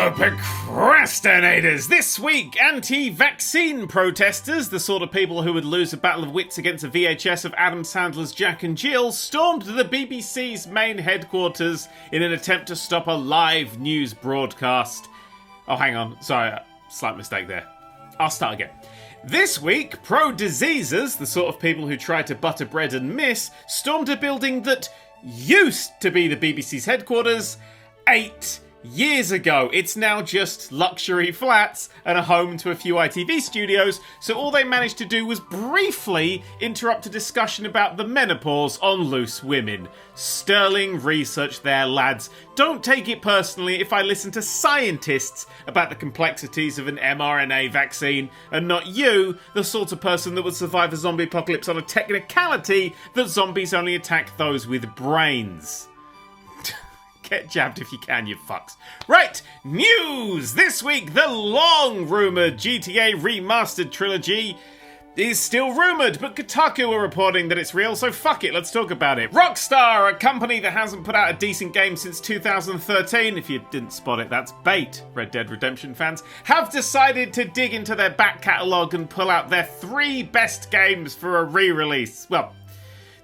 Hello, procrastinators! This week, anti-vaccine protesters, the sort of people who would lose a battle of wits against a VHS of Adam Sandler's Jack and Jill, stormed the BBC's main headquarters in an attempt to stop a live news broadcast. Oh, hang on. Sorry, slight mistake there. I'll start again. This week, pro-diseasers, the sort of people who try to butter bread and miss, stormed a building that used to be the BBC's headquarters 8 years ago. It's now just luxury flats and a home to a few ITV studios, so all they managed to do was briefly interrupt a discussion about the menopause on loose women. Sterling research there, lads. Don't take it personally if I listen to scientists about the complexities of an mRNA vaccine, and not you, the sort of person that would survive a zombie apocalypse on a technicality that zombies only attack those with brains. Get jabbed if you can, you fucks. Right, news! This week, the long-rumoured GTA Remastered trilogy is still rumoured, but Kotaku are reporting that it's real, so fuck it, let's talk about it. Rockstar, a company that hasn't put out a decent game since 2013, if you didn't spot it, that's bait, Red Dead Redemption fans, have decided to dig into their back catalogue and pull out their 3 best games for a re-release. Well,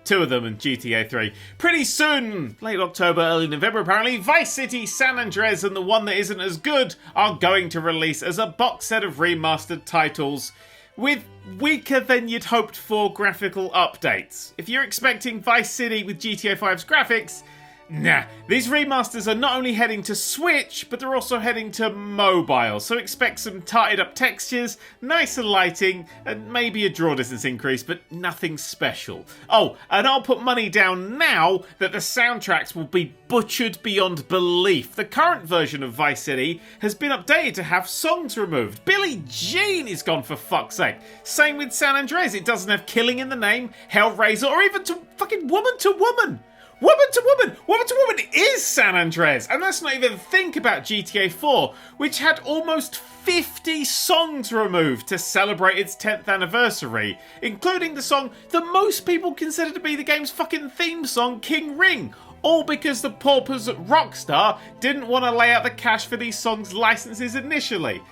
2 of them and GTA 3. Pretty soon, late October, early November apparently, Vice City, San Andreas and the one that isn't as good are going to release as a box set of remastered titles with weaker than you'd hoped for graphical updates. If you're expecting Vice City with GTA 5's graphics, nah. These remasters are not only heading to Switch, but they're also heading to mobile, so expect some tidied up textures, nicer lighting, and maybe a draw distance increase, but nothing special. Oh, and I'll put money down now that the soundtracks will be butchered beyond belief. The current version of Vice City has been updated to have songs removed. Billie Jean is gone, for fuck's sake. Same with San Andreas, it doesn't have killing in the name, Hellraiser, or even to fucking woman to woman. Woman to woman! Woman to woman is San Andreas! And let's not even think about GTA 4, which had almost 50 songs removed to celebrate its 10th anniversary, including the song that most people consider to be the game's fucking theme song, King Ring. All because the paupers at Rockstar didn't want to lay out the cash for these songs' licenses initially.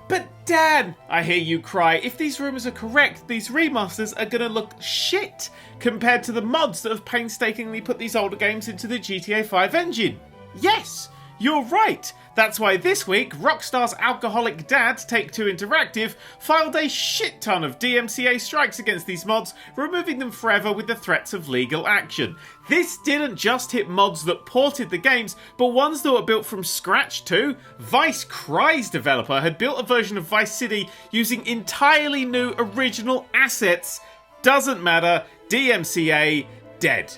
But Dan, I hear you cry, if these rumours are correct, these remasters are going to look shit compared to the mods that have painstakingly put these older games into the GTA 5 engine. Yes, you're right. That's why this week, Rockstar's alcoholic dad, Take-Two Interactive, filed a shit ton of DMCA strikes against these mods, removing them forever with the threats of legal action. This didn't just hit mods that ported the games, but ones that were built from scratch too. Vice Cry's developer had built a version of Vice City using entirely new original assets. Doesn't matter, DMCA dead.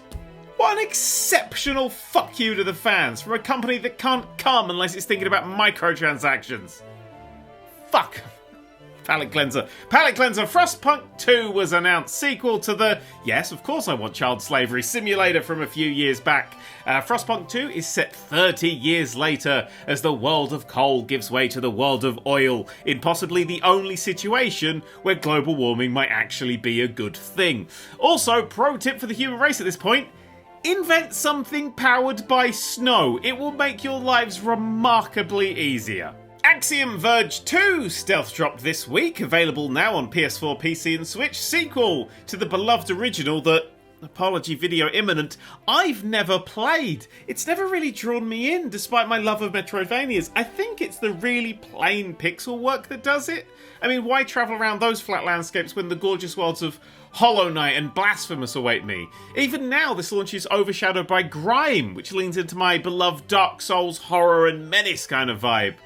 What an exceptional fuck you to the fans from a company that can't come unless it's thinking about microtransactions. Fuck. Palette cleanser. Palette cleanser. Frostpunk 2 was announced. Sequel to the, yes, of course I want child slavery simulator from a few years back. Frostpunk 2 is set 30 years later as the world of coal gives way to the world of oil in possibly the only situation where global warming might actually be a good thing. Also, pro tip for the human race at this point, invent something powered by snow. It will make your lives remarkably easier. Axiom Verge 2 stealth dropped this week, available now on PS4, PC and Switch. Sequel to the beloved original that, apology video imminent, I've never played. It's never really drawn me in, despite my love of Metroidvanias. I think it's the really plain pixel work that does it. I mean, why travel around those flat landscapes when the gorgeous worlds of Hollow Knight and Blasphemous await me? Even now, this launch is overshadowed by Grime, which leans into my beloved Dark Souls horror and menace kind of vibe.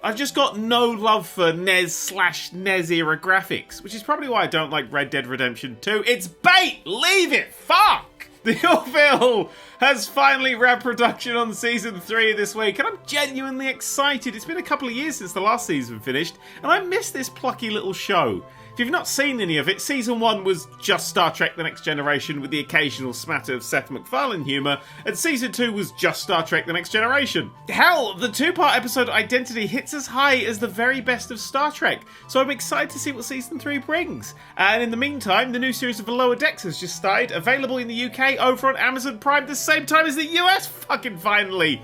I've just got no love for NES/NES era graphics, which is probably why I don't like Red Dead Redemption 2. It's bait! Leave it! Fuck! The Orville has finally wrapped production on Season 3 this week, and I'm genuinely excited. It's been a couple of years since the last season finished, and I miss this plucky little show. If you've not seen any of it, Season 1 was just Star Trek The Next Generation with the occasional smatter of Seth MacFarlane humour, and Season 2 was just Star Trek The Next Generation. Hell, the 2-part episode Identity hits as high as the very best of Star Trek, so I'm excited to see what Season 3 brings. And in the meantime, the new series of The Lower Decks has just started, available in the UK over on Amazon Prime the same time as the US, fucking finally.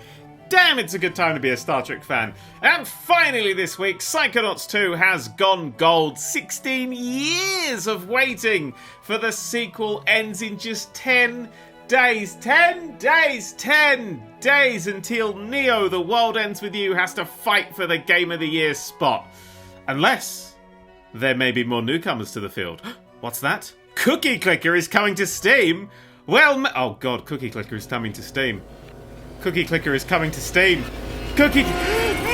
damn, it's a good time to be a Star Trek fan. And finally this week, Psychonauts 2 has gone gold. 16 years of waiting for the sequel ends in just 10 days. 10 days! 10 days until Neo, The World Ends With You, has to fight for the Game of the Year spot. Unless there may be more newcomers to the field. What's that? Cookie Clicker is coming to Steam? Well, oh god, Cookie Clicker is coming to Steam. Cookie Clicker is coming to Steam. No!